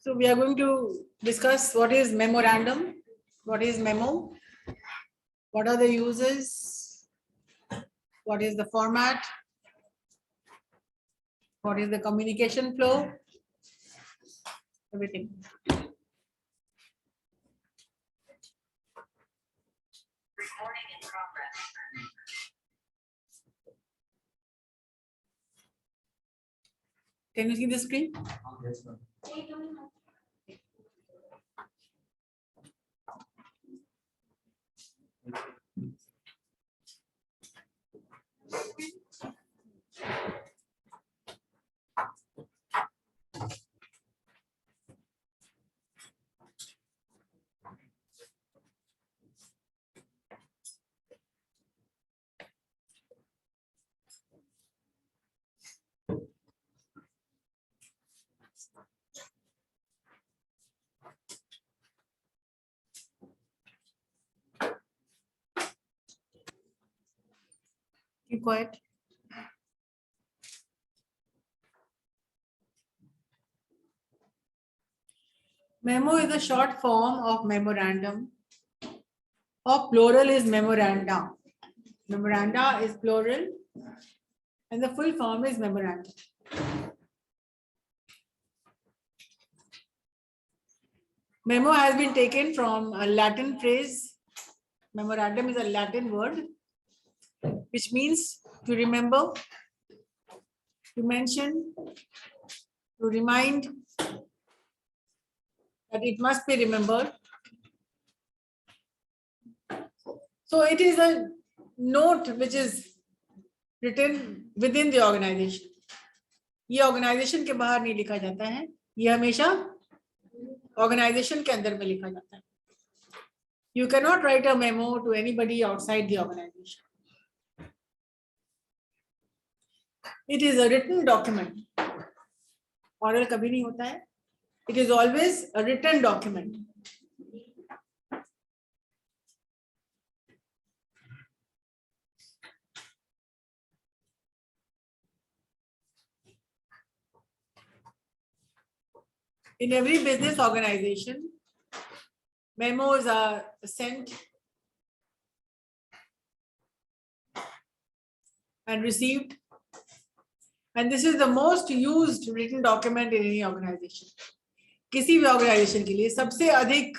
So we are going to discuss what is memorandum, what is memo, what are the uses, what is the format, what is the communication flow, everything. Recording in progress. Can you see the screen? Yes, ma'am. Keep quiet. Memo is a short form of memorandum, or plural is memoranda. Memoranda is plural, and the full form is memorandum. Memo has been taken from a Latin phrase. Memorandum is a Latin word, which means to remember, to mention, to remind that it must be remembered. So it is a note which is written within the organization. ये organization के बाहर नहीं लिखा जाता है, ये हमेशा organization के अंदर में लिखा जाता है. You cannot write a memo to anybody outside the organization. It is a written document. Oral कभी नहीं होता है. It is always a written document. In every business organization, memos are sent and received, and this is the most used written document in any organization. किसी भी organization के लिए सबसे अधिक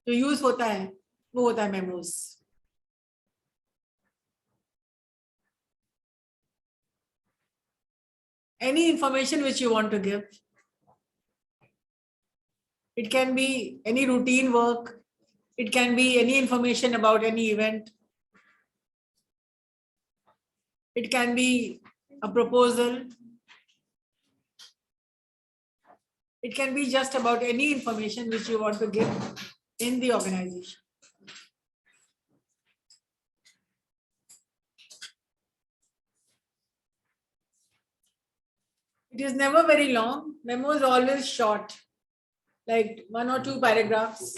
जो use होता है वो होता है memos. Any information which you want to give, it can be any routine work, it can be any information about any event, it can be a proposal, it can be just about any information which you want to give in the organization. It is never very long. Memo is always short, like 1 or 2 paragraphs.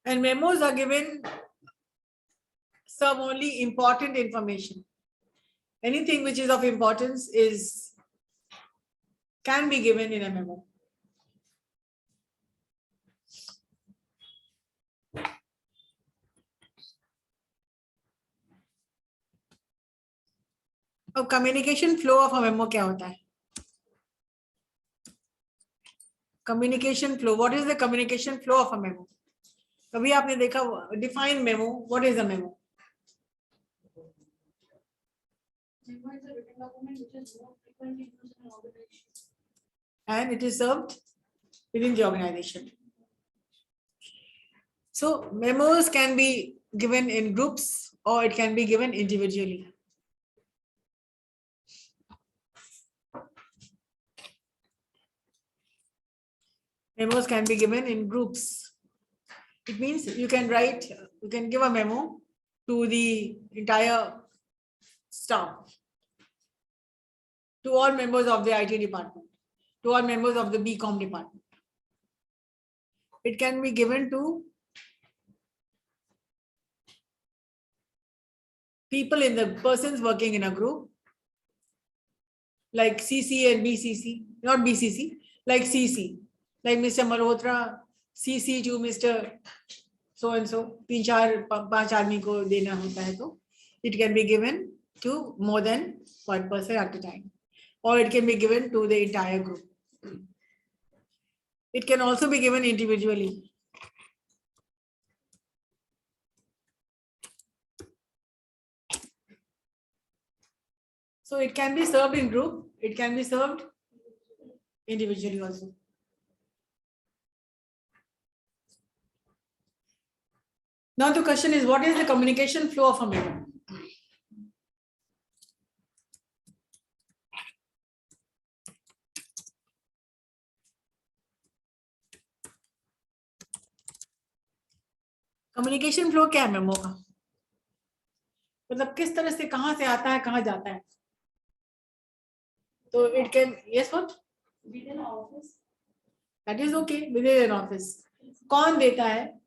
And memos are given some only important information. Anything which is of importance can be given in a memo. अब communication flow of a memo क्या होता है? Communication flow. What is the communication flow of a memo? कभी आपने देखा define memo? What is a memo? Memo is a written document which is more frequently used in an organization. And it is served within the organization. So memos can be given in groups or it can be given individually. Memos can be given in groups. It means you can give a memo to the entire staff, to all members of the IT department, to all members of the BCom department. It can be given to people in the persons working in a group, like CC and BCC, not BCC, like CC, like Mr. Malhotra, CC to Mr. so and so, 3-4-5 आदमी को देना होता है तो it can be given to more than one person at a time, or it can be given to the entire group. It can also be given individually. So it can be served in group, it can be served individually also. Now the question is, what is the communication flow of a memo? Communication flow क्या है memo का? मतलब किस तरह से कहां से आता है कहां जाता है? तो it can, yes what, Within office. That is okay, with in an office. कौन देता है?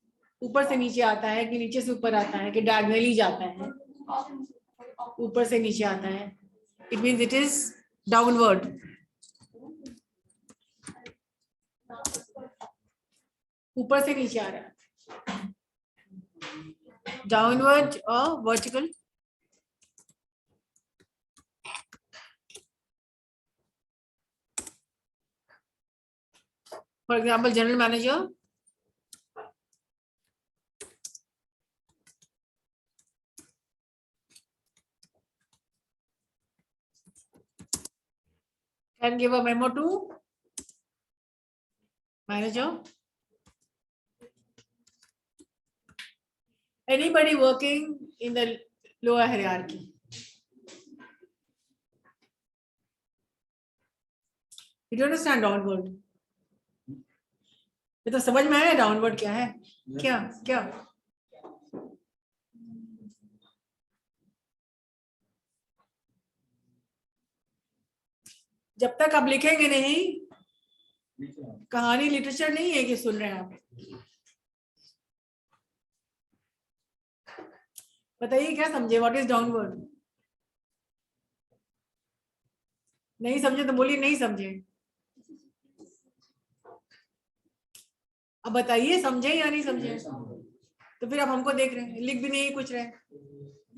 ऊपर से नीचे आता है कि नीचे से ऊपर आता है कि डायगोनली जाता है? ऊपर से नीचे आता है. It means it is downward. ऊपर से नीचे आ रहा है. Downward or vertical? For example, general manager can give a memo to manager. Anybody working in the lower hierarchy. You don't understand downward? ये तो समझ में आया डाउनवर्ड क्या है? क्या क्या? जब तक आप लिखेंगे नहीं, कहानी लिटरेचर नहीं है कि सुन रहे हैं आप. बताइए क्या समझे? What is downward? नहीं समझे तो बोलिए नहीं समझे. अब बताइए समझे या नहीं समझे. तो फिर आप हमको देख रहे हैं, लिख भी नहीं कुछ रहे.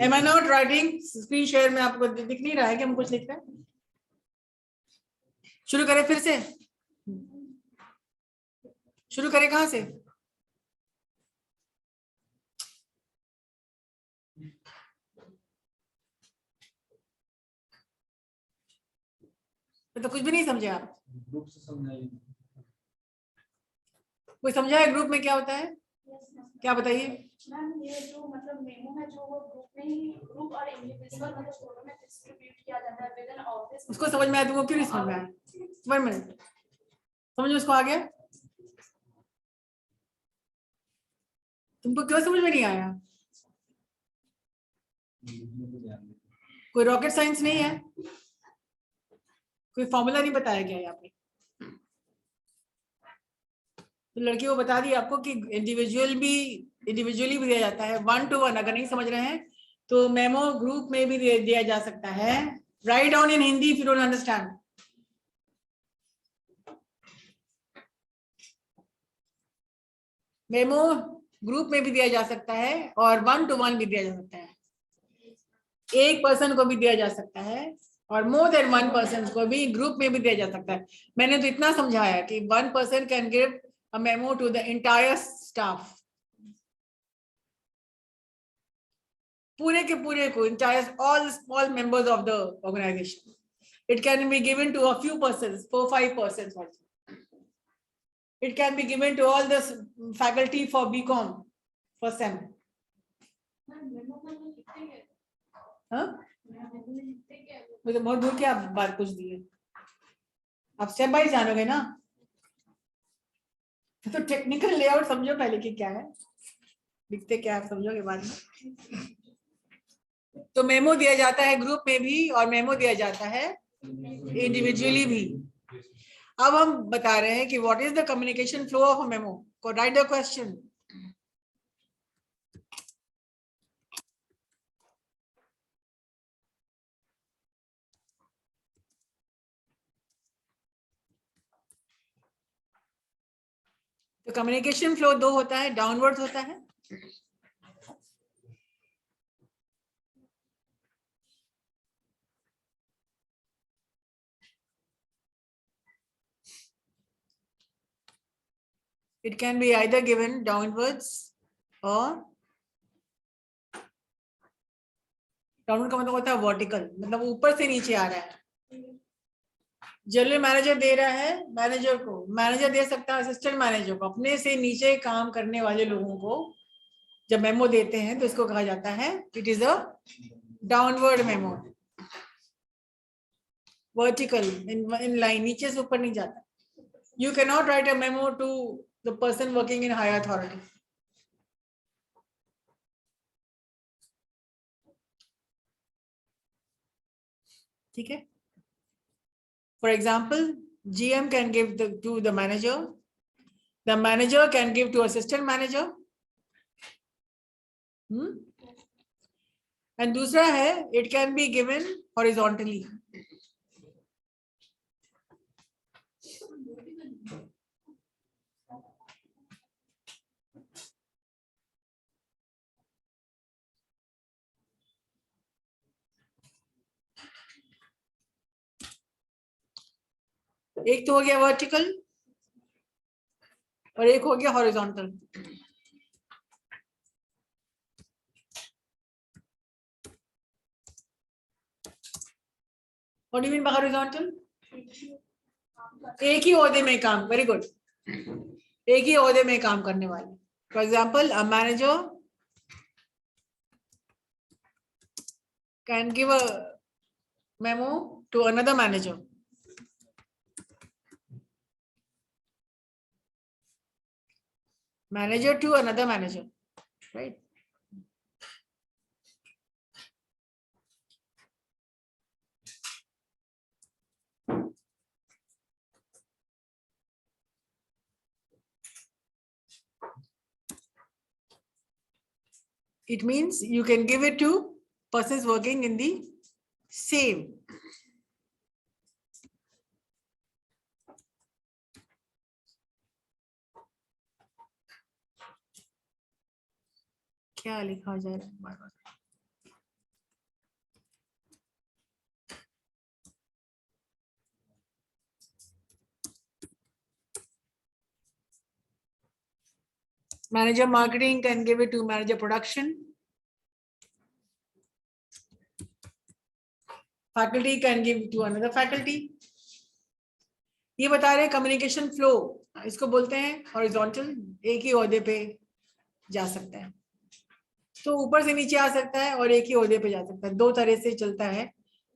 Am I not writing? Screen share में आपको दिख नहीं रहा है कि हम कुछ लिख रहे हैं? शुरू करें फिर से? शुरू करें कहां से? तो कुछ भी नहीं समझे आप. ग्रुप से समझाइए. कोई समझा है ग्रुप में क्या होता है? क्या बताइए. मैम ये जो मतलब मेमो है जो वो ग्रुप में ही, ग्रुप और इंडिविजुअल मतलब दोनों में डिस्ट्रीब्यूट किया जाता है विद इन ऑफिस. उसको समझ में आया तुमको क्यों नहीं समझ में आया? 1 मिनट समझो उसको. आ गया? तुमको क्यों समझ में नहीं आया? कोई रॉकेट साइंस नहीं है? कोई फॉर्मूला नहीं बताया गया यहाँ पे? तो लड़की को बता दी आपको कि इंडिविजुअली भी दिया जाता है, 1 to 1. अगर नहीं समझ रहे हैं तो मेमो ग्रुप में भी दिया जा सकता है. Write down in Hindi if you don't understand. Memo group में भी दिया जा सकता है और 1 to 1 भी दिया जा सकता है. एक पर्सन को भी दिया जा सकता है और मोर देन 1 पर्सन को भी ग्रुप में भी दिया जा सकता है. मैंने तो इतना समझाया कि 1 person can give a memo to the entire staff. पूरे के पूरे को, entire all small members of the organization. It can be given to a few persons, 4-5 persons also. It can be given to all the faculty for BCom, for SEM. हाँ? मुझे बहुत दूर की आप बात पूछ दी है. आप स्टेप बाय जानोगे ना, तो टेक्निकल लेआउट समझो पहले कि क्या है, लिखते क्या आप समझोगे बाद में. तो मेमो दिया जाता है ग्रुप में भी और मेमो दिया जाता है इंडिविजुअली भी. अब हम बता रहे हैं कि what is the communication flow of a memo. को write the question. Communication flow दो होता है, डाउनवर्ड होता है it can be either given downwards or downward का मतलब होता है वर्टिकल, मतलब ऊपर से नीचे आ रहा है। जनरल मैनेजर दे रहा है मैनेजर को, मैनेजर दे सकता है असिस्टेंट मैनेजर को, अपने से नीचे काम करने वाले लोगों को जब मेमो देते हैं तो इसको कहा जाता है it is a downward memo. Vertical in line, नीचे से ऊपर नहीं जाता। You can not write a memo to the person working in higher authority. ठीक है। For example, GM can give to the manager can give to assistant manager. And दूसरा है it can be given horizontally. एक तो हो गया vertical और एक हो गया horizontal. What do you mean by horizontal? एक ही ओहदे में काम, वेरी गुड, एक ही ओहदे में काम करने वाले। For example, a manager can give a memo to another manager. Manager to another manager, right? It means you can give it to persons working in the same. क्या लिखा जा रहा है बार बार? Manager marketing can give it to manager production. Faculty can give to another faculty. ये बता रहे communication flow, इसको बोलते हैं हॉरिजॉन्टल, एक ही ओहदे पे जा सकता है। तो ऊपर से नीचे आ सकता है और एक ही ओहदे पे जा सकता है। दो तरह से चलता है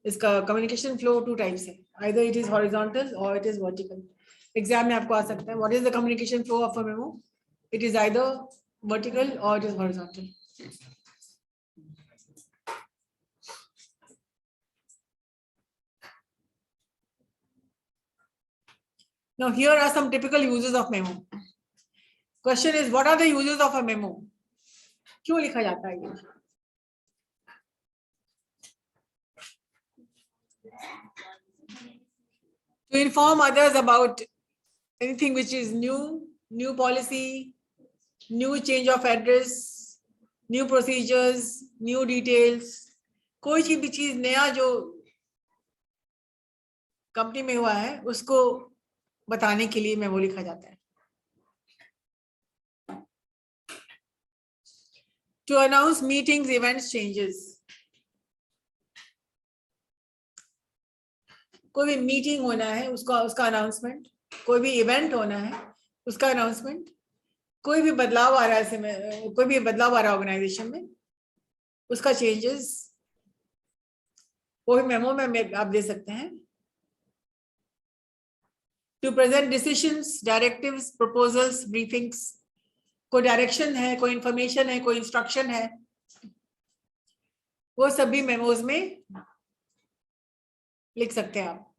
इसका कम्युनिकेशन फ्लो, टू टाइप्स है, आइदर इट इज हॉरिजॉन्टल और इट इज वर्टिकल। एग्जाम में आपको आ सकता है what is the communication flow of a memo, it is either vertical और it is horizontal. Now here are some typical uses of memo. Question is, what are the uses of a memo? क्यों लिखा जाता है ये? To inform others about anything which is new policy, new change of address, new procedures, new details, कोई भी चीज नया जो कंपनी में हुआ है उसको बताने के लिए मेमो लिखा जाता है। To announce meetings, events, changes. कोई भी मीटिंग होना है उसका अनाउंसमेंट, कोई भी इवेंट होना है उसका अनाउंसमेंट, कोई भी बदलाव आ रहा है, कोई भी बदलाव आ रहा है ऑर्गेनाइजेशन में उसका चेंजेस, वो भी मेमो में आप दे सकते हैं। To present decisions, directives, proposals, briefings, कोई डायरेक्शन है, कोई इंफॉर्मेशन है, कोई इंस्ट्रक्शन है, वो सभी मेमोज में लिख सकते हैं आप।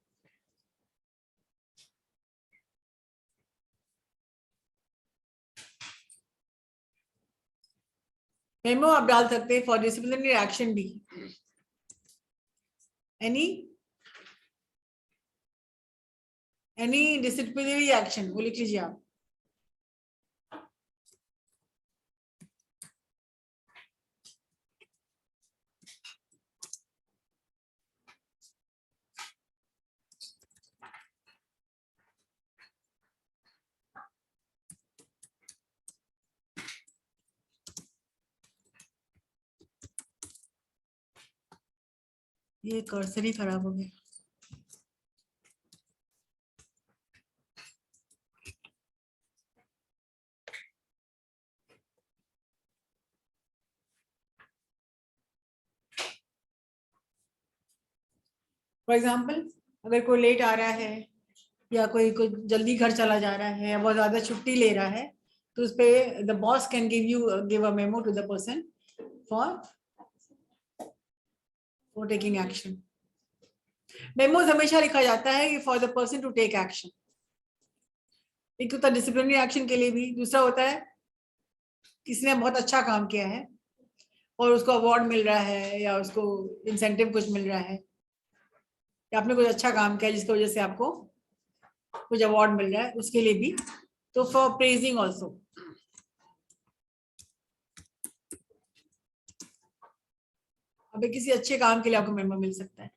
मेमो आप डाल सकते हैं फॉर डिसिप्लिनरी एक्शन भी, एनी डिसिप्लिनरी एक्शन वो लिख लीजिए आप। ये कर्सर ही खराब हो गया। फॉर एग्जाम्पल, अगर कोई लेट आ रहा है या कोई जल्दी घर चला जा रहा है या बहुत ज्यादा छुट्टी ले रहा है, तो उस पे the boss can give a memo to the person for taking action. Memos हमेशा लिखा जाता है कि for the person to take action. एक होता है डिसिप्लिनरी एक्शन के लिए भी, दूसरा होता है किसी ने बहुत अच्छा काम किया है और उसको अवार्ड मिल रहा है या उसको इंसेंटिव कुछ मिल रहा है, या आपने कुछ अच्छा काम किया जिसकी वजह से आपको कुछ अवार्ड मिल रहा है, उसके लिए भी। तो फॉर प्रेजिंग ऑल्सो। अभी किसी अच्छे काम के लिए आपको मेमो मिल सकता है।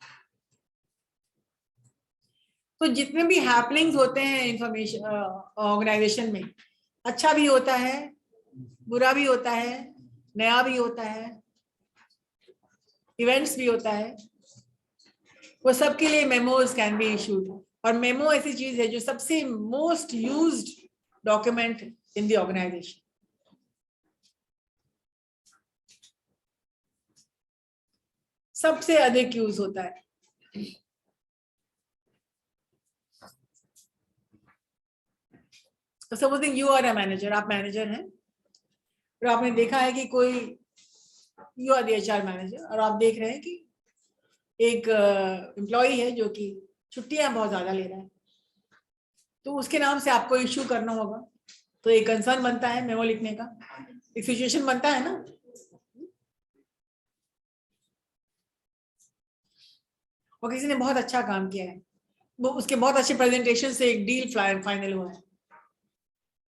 तो जितने भी हैपनिंग्स होते हैं इंफॉर्मेशन ऑर्गेनाइजेशन में, अच्छा भी होता है, बुरा भी होता है, नया भी होता है, इवेंट्स भी होता है, वो सब के लिए मेमोज कैन बी इशूड। और मेमो ऐसी चीज है जो सबसे most used document in the organisation. सबसे अधिक यूज होता है। Supposing you are a manager, आप मैनेजर हैं और आपने देखा है कि कोई, you are the HR manager, और आप देख रहे हैं कि एक एम्प्लॉय है जो कि छुट्टियां बहुत ज्यादा ले रहा है, तो उसके नाम से आपको इश्यू करना होगा। तो एक कंसर्न बनता है मेमो लिखने का, एक सिचुएशन बनता है ना। और किसी ने बहुत अच्छा काम किया है, वो उसके बहुत अच्छे प्रेजेंटेशन से एक डील फाइनल हुआ है,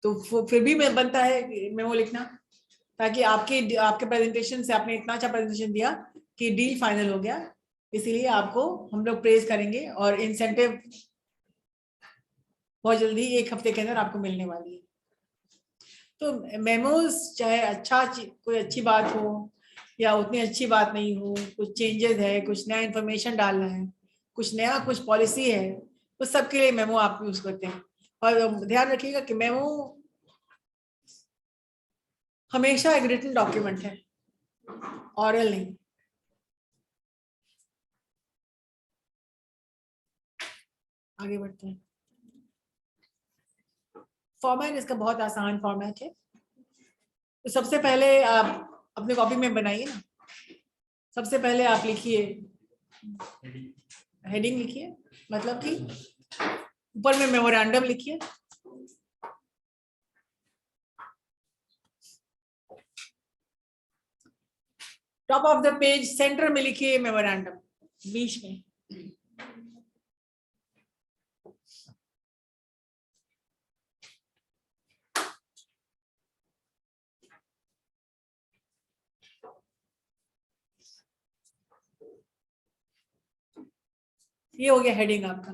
तो फिर भी मैं बनता है मेमो लिखना, ताकि आपके आपके प्रेजेंटेशन से आपने इतना अच्छा प्रेजेंटेशन दिया कि डील फाइनल हो गया, इसीलिए आपको हम लोग प्रेज करेंगे और इंसेंटिव बहुत जल्दी 1 हफ्ते के अंदर आपको मिलने वाली है। तो मेमोज चाहे अच्छा कोई अच्छी बात हो या उतनी अच्छी बात नहीं हो, कुछ चेंजेस है, कुछ नया इन्फॉर्मेशन डालना है, कुछ नया कुछ पॉलिसी है, उस सब के लिए मेमो आप यूज करते हैं। और ध्यान रखिएगा कि मेमो हमेशा एक रिटन डॉक्यूमेंट है, ऑरल नहीं। आगे बढ़ते हैं। फॉर्मेट इसका बहुत आसान फॉर्मेट है। तो सबसे पहले आप अपने कॉपी में बनाइए ना। सबसे पहले आप लिखिए, हेडिंग लिखिए, मतलब कि ऊपर में मेमोरेंडम लिखिए, top of the page centre में लिखिए मेमोरेंडम, बीच में। ये हो गया हेडिंग आपका।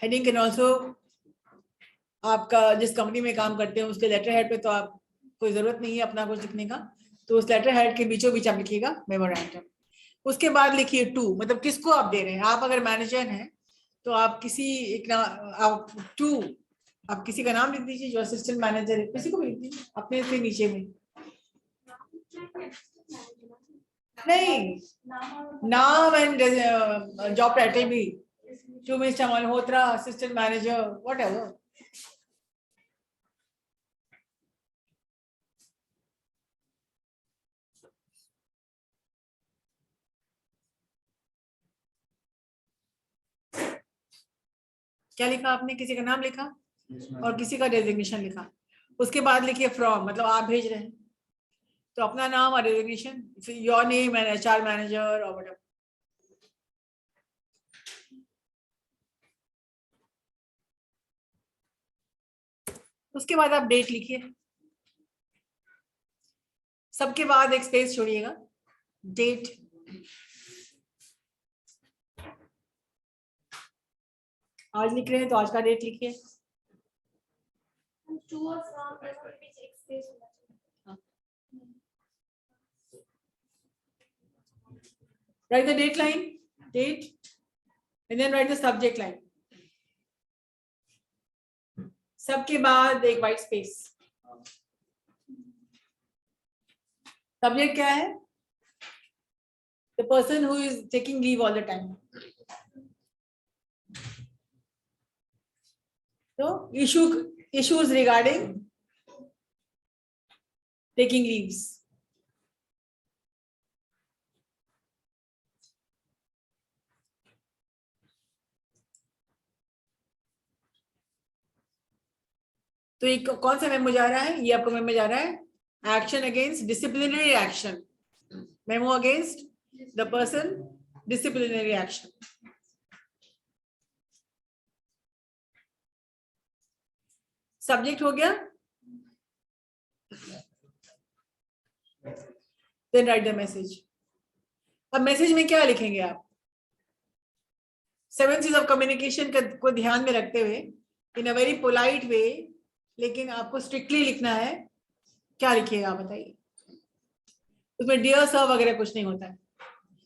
हेडिंग कैन ऑल्सो, आपका जिस कंपनी में काम करते हैं उसके लेटर हेड पे तो आप कोई जरूरत नहीं है अपना कुछ लिखने का, तो उस लेटर हेड के बीचों बीच आप लिखिएगा मेमोरेंडम। उसके बाद लिखिए टू, मतलब किसको आप दे रहे हैं। आप अगर मैनेजर हैं तो आप किसी एक ना, आप टू, आप किसी का नाम लिख दीजिए जो असिस्टेंट मैनेजर है, किसी को भी लिख दीजिए अपने से नीचे में। नहीं, नाम एंड जॉब टाइटल भी, to mister Malhotra assistant manager, whatever. क्या लिखा आपने, किसी का नाम लिखा और किसी का डेजिग्नेशन लिखा। उसके बाद लिखिए फ्रॉम, मतलब आप भेज रहे हैं, तो अपना नाम और designation, your name and HR manager और व्हाटएवर। उसके बाद आप डेट लिखिए, सबके बाद एक स्पेस छोड़िएगा, डेट। आज लिख रहे हैं तो आज का डेट लिखिए। टू और फ्रॉम दोनों के बीच एक स्पेस होना चाहिए। Write the date line, date, and then write the subject line. सबके बाद एक white space. Subject क्या है? The person who is taking leave all the time. So issues regarding taking leaves. तो ये कौन सा मेमो जा रहा है? ये आपको मेमो जा रहा है action against disciplinary action. Memo against the person, disciplinary action. Subject हो गया. Then write the message. अब मैसेज में क्या लिखेंगे आप? 7 C's ऑफ कम्युनिकेशन को ध्यान में रखते हुए इन अ वेरी पोलाइट वे, लेकिन आपको स्ट्रिक्टली लिखना है. क्या लिखिएगा बताइए? उसमें डियर सर वगैरह कुछ नहीं होता है.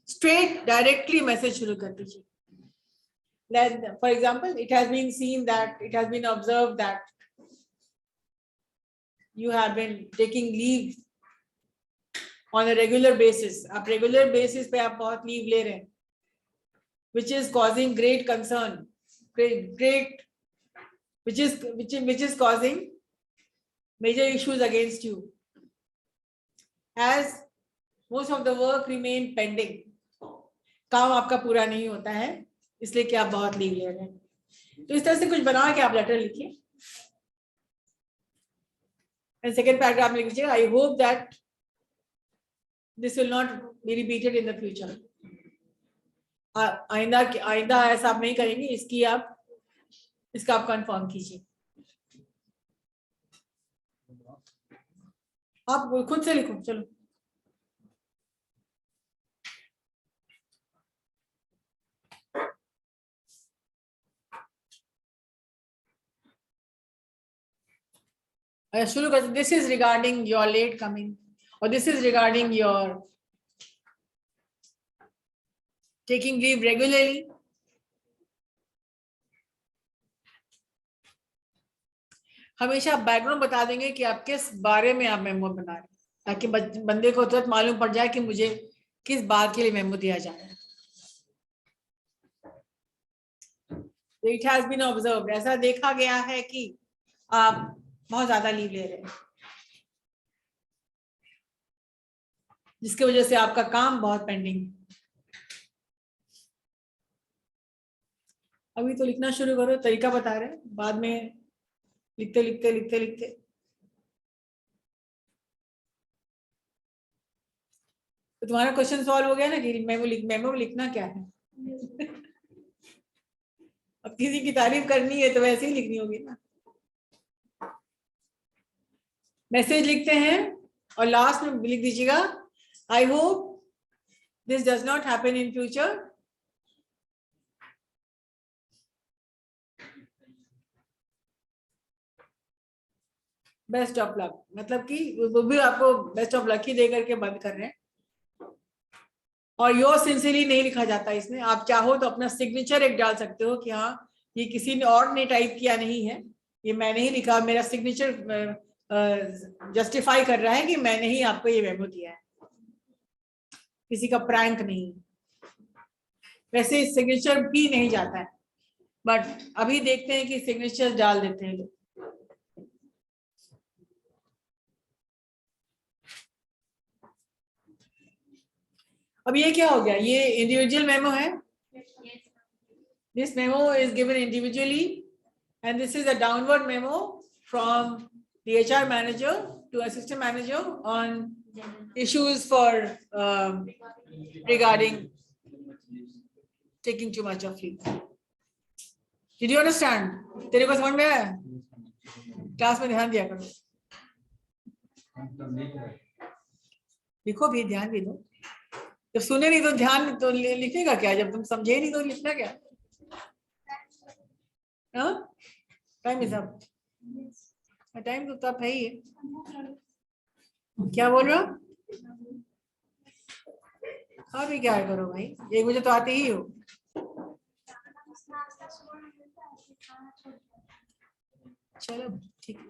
स्ट्रेट डायरेक्टली मैसेज शुरू कर दीजिए. For example, it has been seen that, it has been observe that you have been taking leave on a regular basis. आप regular basis पे आप बहुत leave ले रहे हैं, which is causing great concern, which is causing major issues against you, as most of the work remain pending. काम आपका पूरा नहीं होता है, इसलिए कि आप बहुत leave ले रहे हैं. तो इस तरह से कुछ बना के आप लेटर लिखिए. And second paragraph में लिख लीजिएगा, I hope that this will not be repeated in the future. आइंदा ऐसा आप नहीं करेंगे, इसका आप कंफर्म कीजिए. आप खुद से लिखो. चलो शुरू कर. This is regarding your late coming, और this is regarding your taking leave regularly. हमेशा बैकग्राउंड बता देंगे कि आप किस बारे में आप मेमो बना रहे हैं, ताकि बंदे को तुरंत मालूम पड़ जाए कि मुझे किस बात के लिए मेमो दिया जा रहा है. इट हैज बीन ऑब्जर्व्ड, ऐसा देखा गया है कि आप बहुत ज्यादा लीव ले रहे हैं, जिसकी वजह से आपका काम बहुत पेंडिंग. अभी तो लिखना शुरू करो. तरीका बता रहे हैं, बाद में लिखते लिखते लिखते लिखते तो तुम्हारा क्वेश्चन सॉल्व हो गया ना कि मेमो लिखना क्या है. अब किसी की तारीफ करनी है तो वैसे ही लिखनी होगी ना. मैसेज लिखते हैं और लास्ट में लिख दीजिएगा, I hope this does not happen in future. Best of luck. मतलब कि वो भी आपको बेस्ट ऑफ लक ही दे करके बंद कर रहे हैं. और योर सिंसियरली नहीं लिखा जाता इसमें. आप चाहो तो अपना सिग्नेचर एक डाल सकते हो कि हाँ ये किसी ने और ने टाइप किया नहीं है, ये मैंने ही लिखा. मेरा सिग्नेचर जस्टिफाई कर रहा है कि मैंने ही आपको ये मेमो दिया है, किसी का प्रैंक नहीं. वैसे सिग्नेचर भी नहीं जाता है, बट अभी देखते हैं कि सिग्नेचर डाल देते हैं लोग. अब ये क्या हो गया? ये इंडिविजुअल मेमो है. This memo is given individually and this is a downward memo from the HR manager to assistant manager on issues for regarding taking too much of leave. Did you understand? तेरे को समझ में आया? Class में ध्यान दिया करो. लिखो भी, ध्यान भी दो. जब सुने नहीं तो ध्यान तो लिखेगा क्या? जब तुम समझे नहीं तो लिखना क्या? हाँ, टाइम इज अप. टाइम तो तब है ही है. क्या बोल रहे हो? और भी क्या करो भाई, 1 बजे तो आते ही हो। चलो ठीक है।